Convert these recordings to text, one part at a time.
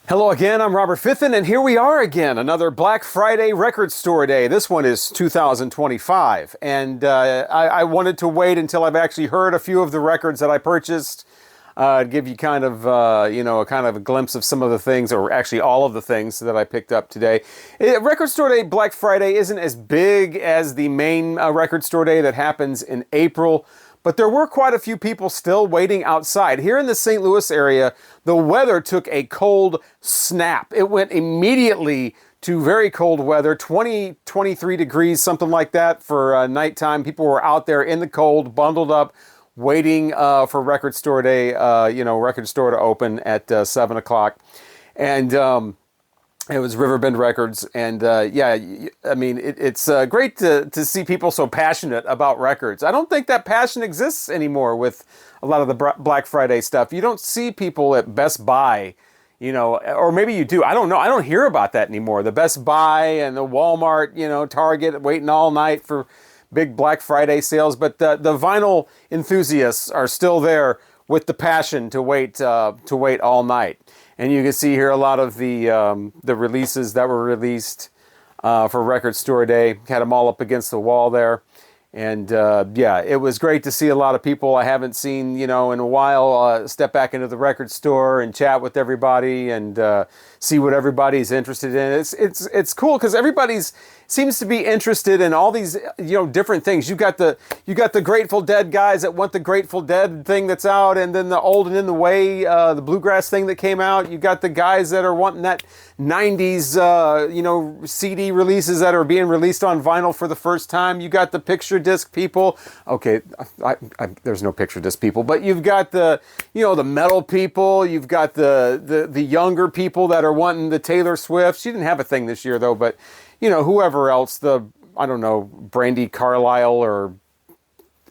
Hello again, I'm Robert Fithen, and here we are again, another Black Friday record store day. This one is 2025, and I wanted to wait until I've actually heard a few of the records that I purchased, give you kind of, a glimpse of some of the things, or actually all of the things that I picked up today. Record store day Black Friday isn't as big as the main record store day that happens in April, but there were quite a few people still waiting outside. Here in the St. Louis area, the weather took a cold snap. It went immediately to very cold weather, 20, 23 degrees, something like that for nighttime. People were out there in the cold, bundled up, waiting for record store day, record store to open at 7 o'clock. And it was Riverbend Records, and it's great to see people so passionate about records. I don't think that passion exists anymore with a lot of the Black Friday stuff. You don't see people at Best Buy, or maybe you do. I don't know. I don't hear about that anymore. The Best Buy and the Walmart, Target, waiting all night for big Black Friday sales. But the vinyl enthusiasts are still there with the passion to wait all night. And you can see here a lot of the releases that were released for Record Store Day. Had them all up against the wall there. And it was great to see a lot of people I haven't seen, in a while, step back into the record store and chat with everybody and see what everybody's interested in. It's cool because everybody's seems to be interested in all these, different things. You got the Grateful Dead guys that want the Grateful Dead thing that's out, and then the Old and in the Way, the bluegrass thing that came out. You got the guys that are wanting that 90s, CD releases that are being released on vinyl for the first time. You got the picture disc people. Okay, there's no picture disc people, but you've got the metal people. You've got the younger people that are wanting the Taylor Swift. She didn't have a thing this year though, but whoever else, Brandy Carlisle, or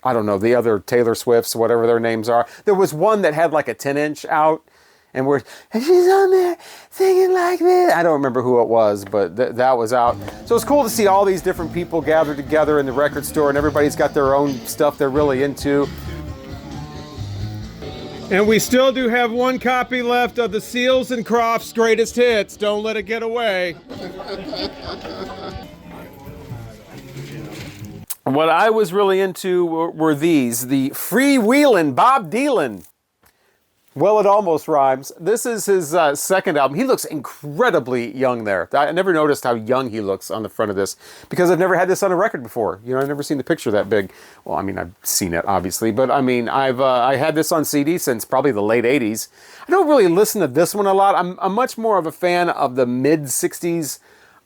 I don't know, the other Taylor Swifts, whatever their names are. There was one that had like a 10-inch out, and she's on there singing like this. I don't remember who it was, but that was out. So it's cool to see all these different people gathered together in the record store, and everybody's got their own stuff they're really into. And we still do have one copy left of the Seals and Crofts Greatest Hits. Don't let it get away. What I was really into were these. The Freewheeling Bob Dylan. Well, it almost rhymes. This is his second album. He looks incredibly young there. I never noticed how young he looks on the front of this because I've never had this on a record before. I've never seen the picture that big. Well, I've seen it, obviously, but I had this on CD since probably the late 80s. I don't really listen to this one a lot. I'm much more of a fan of the mid-60s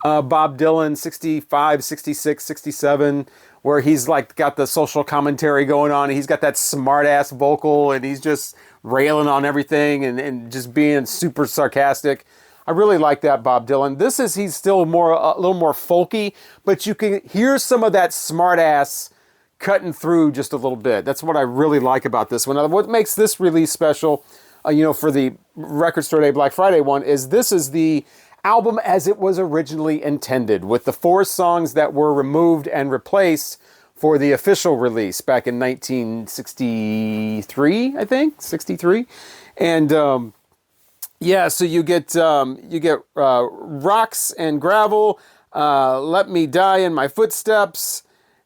Bob Dylan, 65, 66, 67, where he's like got the social commentary going on. He's got that smart-ass vocal, and he's just railing on everything and just being super sarcastic. I really like that Bob Dylan. He's still a little more folky, but you can hear some of that smart ass cutting through just a little bit. That's what I really like about this one. What makes this release special, for the Record Store Day Black Friday one, is this is the album as it was originally intended, with the 4 songs that were removed and replaced for the official release back in 1963, I think, 63. And so you get Rocks and Gravel, Let Me Die in My Footsteps,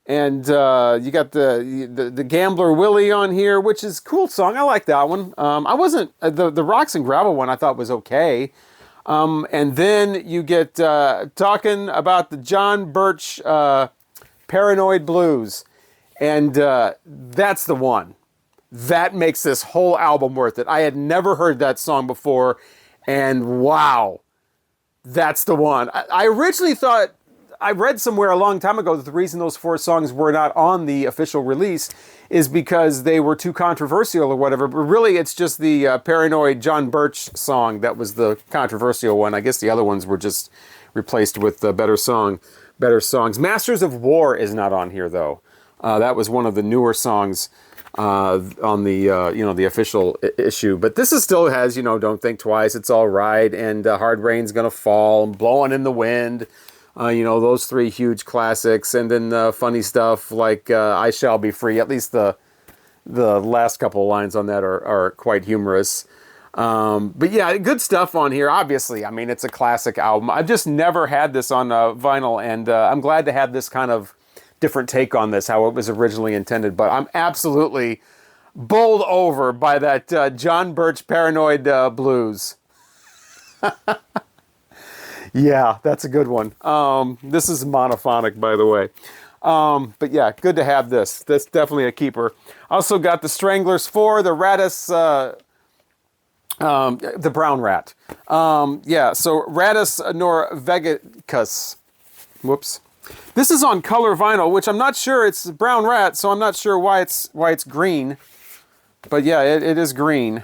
and you got the Gambler Willie on here, which is a cool song. I like that one. I wasn't, the Rocks and Gravel one I thought was okay. And then you get talking about the John Birch Paranoid Blues, and that's the one that makes this whole album worth it. I had never heard that song before, and wow, that's the one. I originally thought, I read somewhere a long time ago that the reason those 4 songs were not on the official release is because they were too controversial or whatever, but really it's just the Paranoid John Birch song that was the controversial one. I guess the other ones were just replaced with better songs. Masters of War is not on here though. That was one of the newer songs on the the official issue. But this still has Don't Think Twice, It's All Right, and Hard Rain's Gonna Fall, and Blowing in the Wind. Those 3 huge classics, and then funny stuff like I Shall Be Free. At least the last couple of lines on that are quite humorous. But yeah, good stuff on here. Obviously, I mean, it's a classic album. I've just never had this on vinyl, and I'm glad to have this kind of different take on this, how it was originally intended. But I'm absolutely bowled over by that John Birch Paranoid Blues. Yeah, that's a good one. This is monophonic, by the way. But yeah, good to have this. That's definitely a keeper. Also got the Stranglers 4, the Rattus, the brown rat. Yeah, so Rattus norvegicus. Whoops. This is on color vinyl, which I'm not sure. It's brown rat, so I'm not sure why it's green. But yeah, it is green.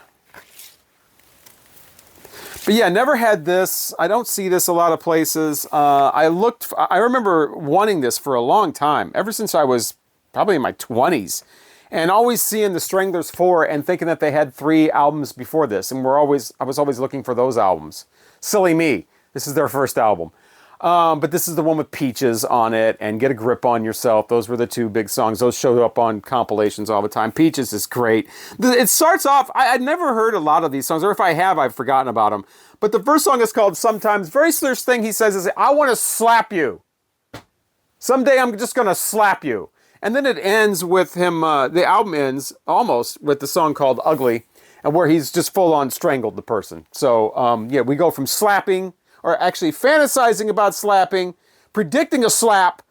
But yeah, never had this. I don't see this a lot of places. I remember wanting this for a long time, ever since I was probably in my 20s. And always seeing the Stranglers 4 and thinking that they had 3 albums before this. And I was always looking for those albums. Silly me. This is their first album. But this is the one with Peaches on it and Get a Grip on Yourself. Those were the 2 big songs. Those showed up on compilations all the time. Peaches is great. It starts off, I'd never heard a lot of these songs, or if I have, I've forgotten about them. But the first song is called Sometimes. Very first thing he says is, I want to slap you. Someday I'm just going to slap you. And then it ends with him, the album ends almost with the song called Ugly, and where he's just full on strangled the person. So, yeah, we go from slapping, or actually fantasizing about slapping, predicting a slap,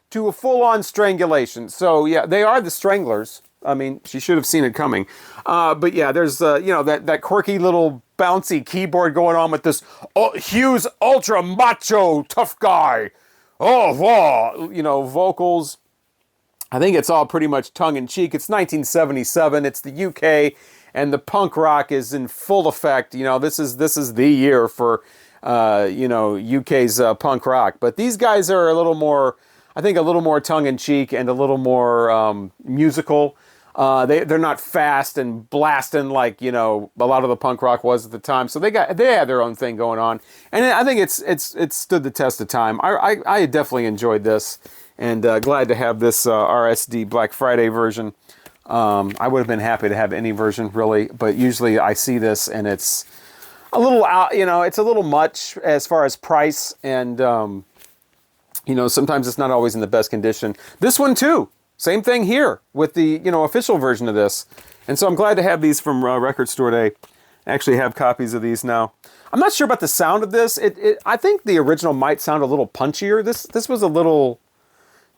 to a full-on strangulation. So, yeah, they are the Stranglers. I mean, she should have seen it coming. But yeah, there's, that quirky little bouncy keyboard going on with this Hughes ultra macho tough guy. Vocals. I think it's all pretty much tongue-in-cheek. It's 1977. It's the UK, and the punk rock is in full effect. This is the year for UK's punk rock. But these guys are a little more tongue-in-cheek and a little more musical. They're not fast and blasting like a lot of the punk rock was at the time. So they had their own thing going on, and I think it's stood the test of time. I definitely enjoyed this. And glad to have this RSD Black Friday version. I would have been happy to have any version, really. But usually I see this and it's a little it's a little much as far as price. And, sometimes it's not always in the best condition. This one, too. Same thing here with the, official version of this. And so I'm glad to have these from Record Store Day. I actually have copies of these now. I'm not sure about the sound of this. I think the original might sound a little punchier. This was a little...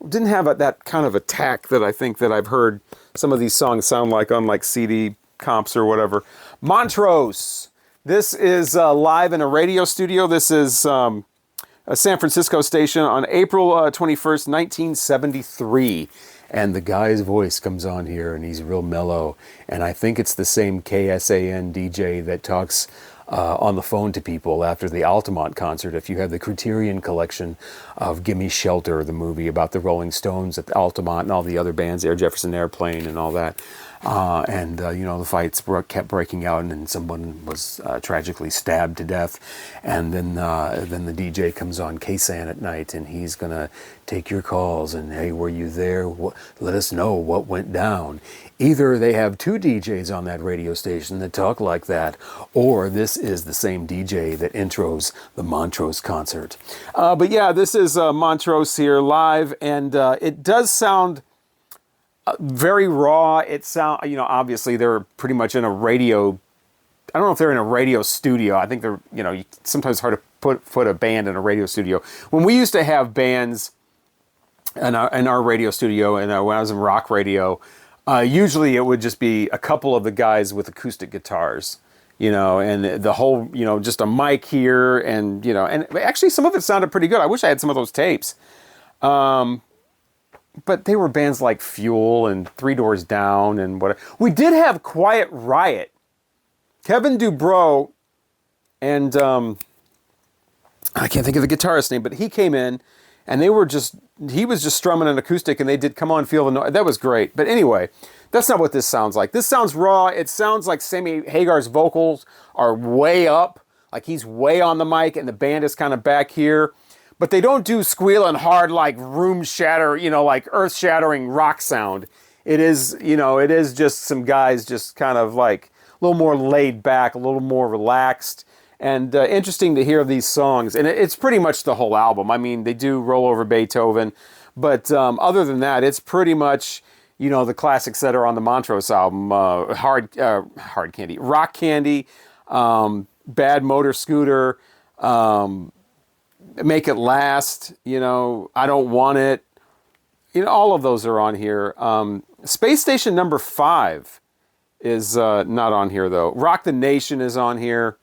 didn't have that kind of attack that I think that I've heard some of these songs sound like on like CD comps or whatever. Montrose. This is live in a radio studio. This is a San Francisco station on April 21st, 1973. And the guy's voice comes on here and he's real mellow. And I think it's the same KSAN DJ that talks on the phone to people after the Altamont concert. If you have the Criterion collection of Gimme Shelter, the movie about the Rolling Stones at the Altamont and all the other bands, Air Jefferson Airplane and all that. The fights kept breaking out, and then someone was tragically stabbed to death. And then the DJ comes on KSAN at night, and he's going to take your calls. And, hey, were you there? Let us know what went down. Either they have 2 DJs on that radio station that talk like that, or this is the same DJ that intros the Montrose concert. But yeah, this is Montrose here live, and it does sound very raw. It obviously they're pretty much in a radio. I don't know if they're in a radio studio. I think they're, sometimes it's hard to put a band in a radio studio. When we used to have bands in our radio studio, and when I was in rock radio, usually it would just be a couple of the guys with acoustic guitars, and the whole, just a mic here, and and actually some of it sounded pretty good. I wish I had some of those tapes. But they were bands like Fuel and Three Doors Down and whatever. We did have Quiet Riot. Kevin Dubrow and I can't think of the guitarist's name, but he came in and he was just strumming an acoustic, and they did Come On Feel the Noise. That was great. But anyway, that's not what this sounds like. This sounds raw. It sounds like Sammy Hagar's vocals are way up, like he's way on the mic and the band is kind of back here. But they don't do squealing hard like room shatter, like earth-shattering rock sound. It is just some guys just kind of like little more laid back, a little more relaxed, and interesting to hear these songs. And it's pretty much the whole album. I mean, they do roll over Beethoven, but other than that, it's pretty much, you know, the classics that are on the Montrose album: Hard Candy, Rock Candy, Bad Motor Scooter, Make It Last. You know, I Don't Want It. You know, all of those are on here. Space Station number 5 is not on here, though. Rock the Nation is on here.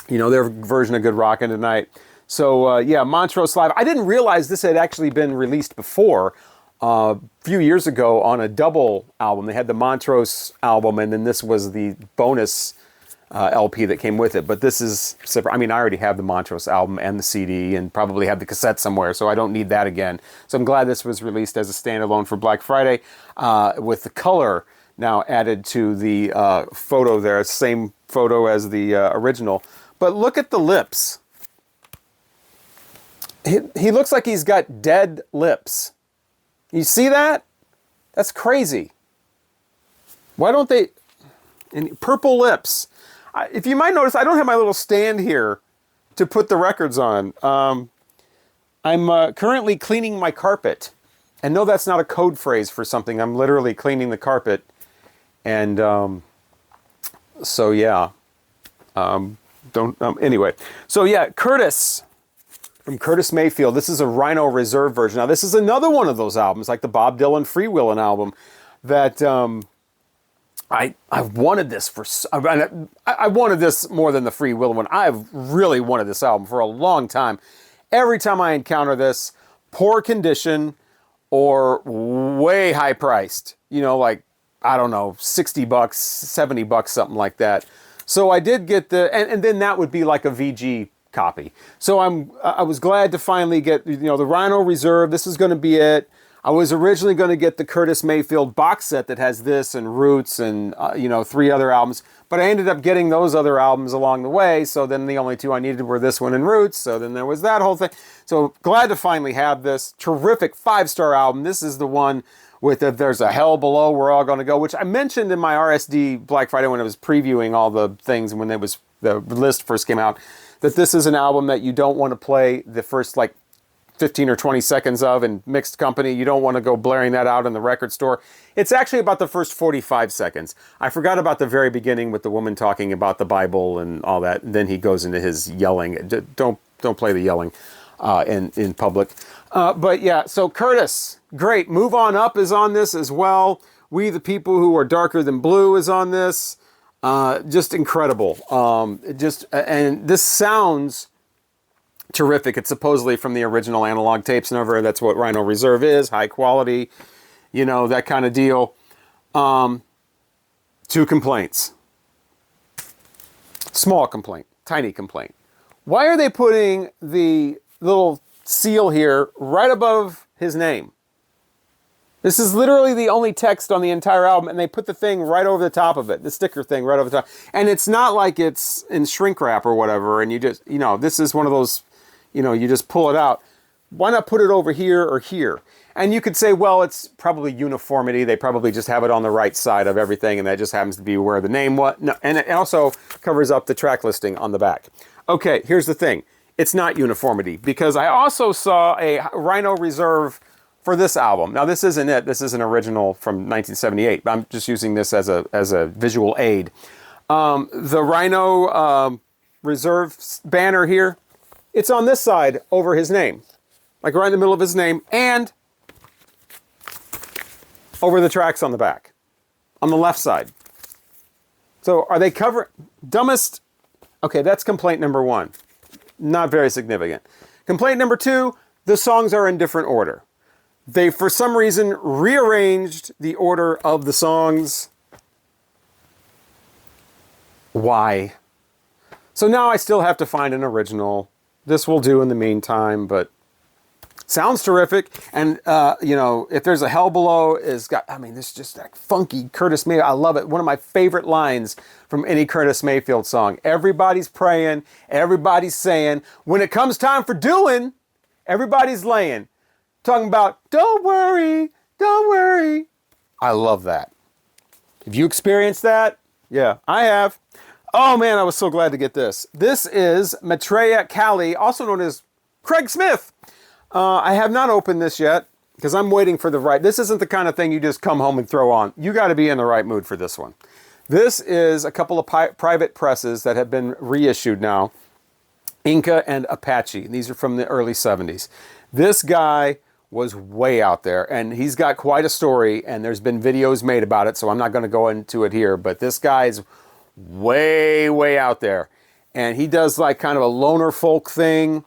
You know, their version of Good Rockin' Tonight. So, yeah, Montrose Live. I didn't realize this had actually been released before. A few years ago on a double album. They had the Montrose album, and then this was the bonus LP that came with it. But this is separate. I mean, I already have the Montrose album and the CD, and probably have the cassette somewhere, so I don't need that again. So I'm glad this was released as a standalone for Black Friday, with the color now added to the photo there. Same photo as the original. But look at the lips. He looks like he's got dead lips. You see that? That's crazy. Why don't they... And purple lips. If you might notice, I don't have my little stand here to put the records on. I'm currently cleaning my carpet. And no, that's not a code phrase for something. I'm literally cleaning the carpet. And so, yeah. Anyway. So, yeah, Curtis... From Curtis Mayfield. This is a Rhino Reserve version. Now, this is another one of those albums, like the Bob Dylan Freewheeling album, that I've wanted this for... I wanted this more than the Freewheeling one. I've really wanted this album for a long time. Every time I encounter this, poor condition or way high priced, you know, like, I don't know, $60, $70, something like that. So I did get the... And then that would be like a VG copy. So I was glad to finally get, you know, the Rhino Reserve. This is going to be it. I was originally going to get the Curtis Mayfield box set that has this and Roots and, you know, 3 other albums. But I ended up getting those other albums along the way. So then the only 2 I needed were this one and Roots. So then there was that whole thing. So glad to finally have this terrific 5-star album. This is the one with There's a Hell Below, We're All Gonna Go, which I mentioned in my RSD Black Friday when I was previewing all the things, when the list first came out, that this is an album that you don't want to play the first like 15 or 20 seconds of in mixed company. You don't want to go blaring that out in the record store. It's actually about the first 45 seconds. I forgot about the very beginning with the woman talking about the Bible and all that. And then he goes into his yelling. Don't play the yelling in public. But yeah, so Curtis, great. Move On Up is on this as well. We the People Who Are Darker Than Blue is on this. Just incredible. And this sounds terrific. It's supposedly from the original analog tapes and over. That's what Rhino Reserve is. High quality, you know, that kind of deal. 2 complaints. Small complaint. Tiny complaint. Why are they putting the little seal here right above his name? This is literally the only text on the entire album, and they put the thing right over the top of it, the sticker thing right over the top. And it's not like it's in shrink wrap or whatever, and you just, you know, this is one of those, you know, you just pull it out. Why not put it over here or here? And you could say, well, it's probably uniformity. They probably just have it on the right side of everything, and that just happens to be where the name was. No, and it also covers up the track listing on the back. Okay, here's the thing. It's not uniformity, because I also saw a Rhino Reserve for this album. Now, this isn't it. This is an original from 1978. But I'm just using this as a visual aid. The Rhino Reserve banner here, it's on this side over his name. Like right in the middle of his name, and over the tracks on the back. On the left side. So are they covering... Dumbest... Okay, that's complaint number 1. Not very significant. Complaint number 2, the songs are in different order. They, for some reason, rearranged the order of the songs. Why? So now I still have to find an original. This will do in the meantime, but sounds terrific. And, you know, If There's a Hell Below is got, I mean, this is just that funky Curtis Mayfield. I love it. One of my favorite lines from any Curtis Mayfield song. Everybody's praying. Everybody's saying, when it comes time for doing, everybody's laying. Talking about, don't worry, don't worry. I love that. If you experience that, Yeah, I have. Oh man, I was so glad to get this. This is Maitreya Kali, also known as Craig Smith. I have not opened this yet because I'm waiting for the right. This isn't the kind of thing you just come home and throw on. You got to be in the right mood for this one. This is a couple of private presses that have been reissued now. Inca and Apache. These are from the early 70s. This guy was way out there, and he's got quite a story, and there's been videos made about it, so I'm not going to go into it here, but this guy's way out there. And he does like kind of a loner folk thing.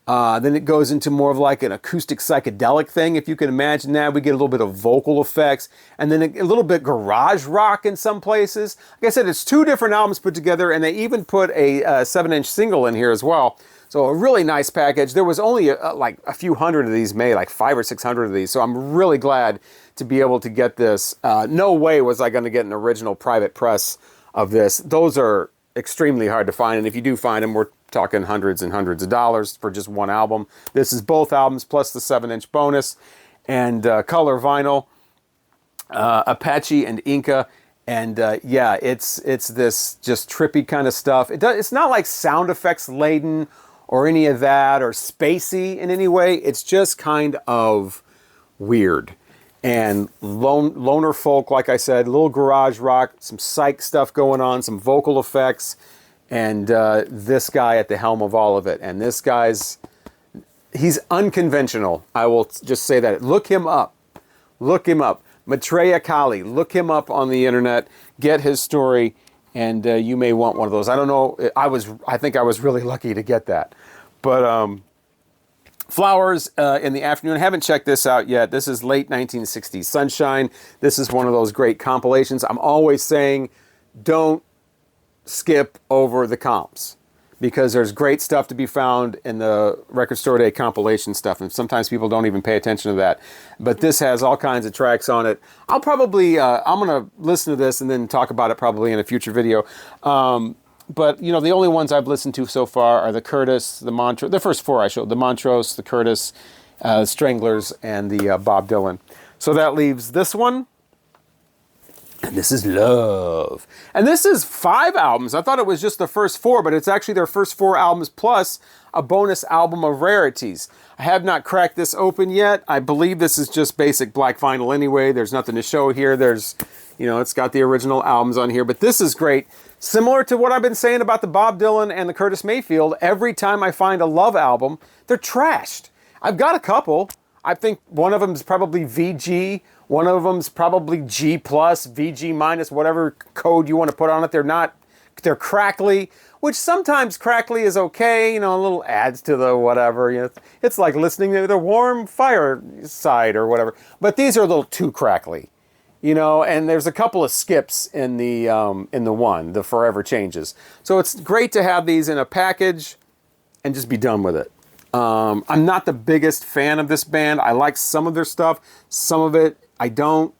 Then it goes into more of like an acoustic psychedelic thing, if you can imagine that. We get a little bit of vocal effects, and then a little bit garage rock in some places. Like I said, it's 2 different albums put together, and they even put a 7-inch single in here as well. So a really nice package. There was only like a few hundred of these made, like 500 or 600 of these. So I'm really glad to be able to get this. No way was I going to get an original private press of this. Those are extremely hard to find, and if you do find them, we're talking hundreds and hundreds of dollars for just one album. This is both albums plus the 7-inch bonus, and color vinyl, Apache and Inca, and yeah, it's this just trippy kind of stuff. It's not like sound effects laden or any of that or spacey in any way. It's just kind of weird and loner folk, like I said, a little garage rock, some psych stuff going on, some vocal effects. And this guy at the helm of all of it. And this he's unconventional. I will just say that. Look him up. Look him up. Maitreya Kali. Look him up on the internet. Get his story. And you may want one of those. I don't know. I think I was really lucky to get that. But Flowers in the Afternoon. I haven't checked this out yet. This is late 1960s Sunshine. This is one of those great compilations. I'm always saying, don't skip over the comps, because there's great stuff to be found in the Record Store Day compilation stuff, and sometimes people don't even pay attention to that. But this has all kinds of tracks on it. I'll probably I'm gonna listen to this and then talk about it probably in a future video. But you know, the only ones I've listened to so far are the Curtis, the Montrose, the first 4 I showed, the Montrose, the Curtis, Stranglers, and the Bob Dylan. So that leaves this one. And this is Love. And this is 5 albums. I thought it was just the first 4, but it's actually their first 4 albums plus a bonus album of rarities. I have not cracked this open yet. I believe this is just basic black vinyl anyway. There's nothing to show here. There's, you know, it's got the original albums on here, but this is great. Similar to what I've been saying about the Bob Dylan and the Curtis Mayfield, every time I find a Love album, they're trashed. I've got a couple. I think one of them is probably VG. One of them's probably G+, VG minus, whatever code you want to put on it. They're crackly, which sometimes crackly is okay, you know, a little adds to the whatever. You know, it's like listening to the Warm Fireside or whatever. But these are a little too crackly, you know, and there's a couple of skips in the one, the Forever Changes. So it's great to have these in a package and just be done with it. I'm not the biggest fan of this band. I like some of their stuff, some of it I don't.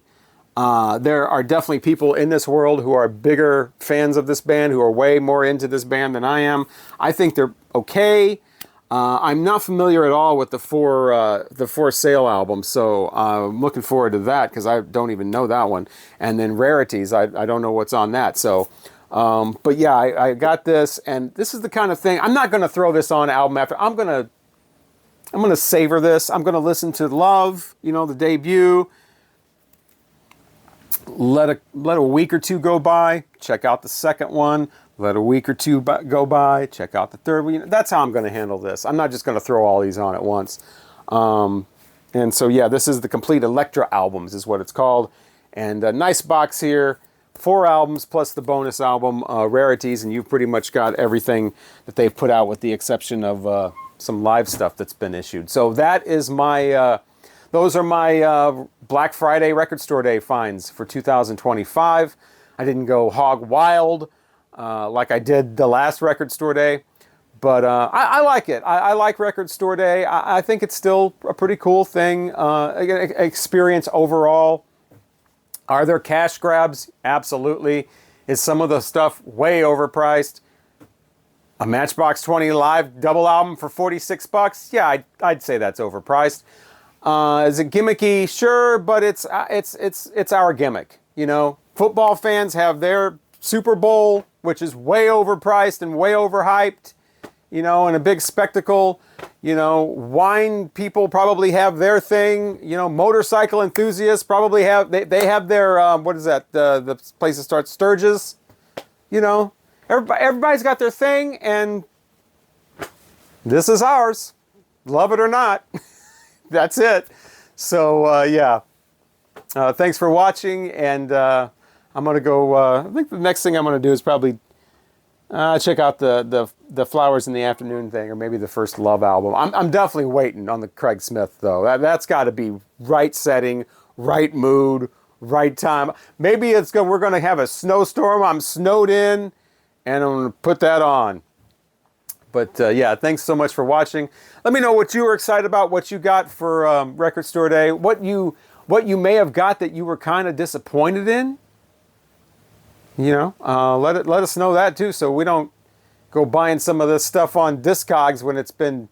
There are definitely people in this world who are bigger fans of this band, who are way more into this band than I am. I think they're okay. I'm not familiar at all with the For Sale album, so I'm looking forward to that because I don't even know that one. And then Rarities, I don't know what's on that. So, but yeah, I got this, and this is the kind of thing. I'm not going to throw this on album after. I'm gonna savor this. I'm gonna listen to Love, you know, the debut. Let a week or two go by, check out the second one. Let a week or two go by, check out the third one. That's how I'm going to handle this. I'm not just going to throw all these on at once. And so, yeah, this is the Complete Electra Albums is what it's called. And a nice box here. 4 albums plus the bonus album, Rarities, and you've pretty much got everything that they've put out with the exception of some live stuff that's been issued. So that is my... Those are my Black Friday Record Store Day finds for 2025. I didn't go hog wild like I did the last Record Store Day, but I like it. I like Record Store Day. I think it's still a pretty cool thing, experience overall. Are there cash grabs? Absolutely. Is some of the stuff way overpriced? A Matchbox 20 live double album for $46? Yeah, I'd say that's overpriced. Is it gimmicky? Sure, but it's our gimmick. You know, football fans have their Super Bowl, which is way overpriced and way overhyped, you know, and a big spectacle. You know, wine people probably have their thing. You know, motorcycle enthusiasts probably have, they have their, what is that, the place that starts Sturgis. You know, everybody's got their thing, and this is ours. Love it or not. That's it. So, yeah. Thanks for watching, and I'm going to go, I think the next thing I'm going to do is probably check out the Flowers in the Afternoon thing, or maybe the First Love album. I'm definitely waiting on the Craig Smith, though. That's got to be right setting, right mood, right time. Maybe we're going to have a snowstorm. I'm snowed in, and I'm going to put that on. But yeah, thanks so much for watching. Let me know what you were excited about, what you got for Record Store Day, what you may have got that you were kind of disappointed in. You know, let us know that too, so we don't go buying some of this stuff on Discogs when it's been,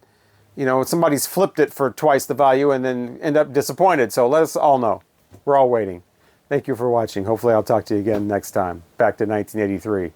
you know, somebody's flipped it for twice the value and then end up disappointed. So let us all know. We're all waiting. Thank you for watching. Hopefully I'll talk to you again next time. Back to 1983.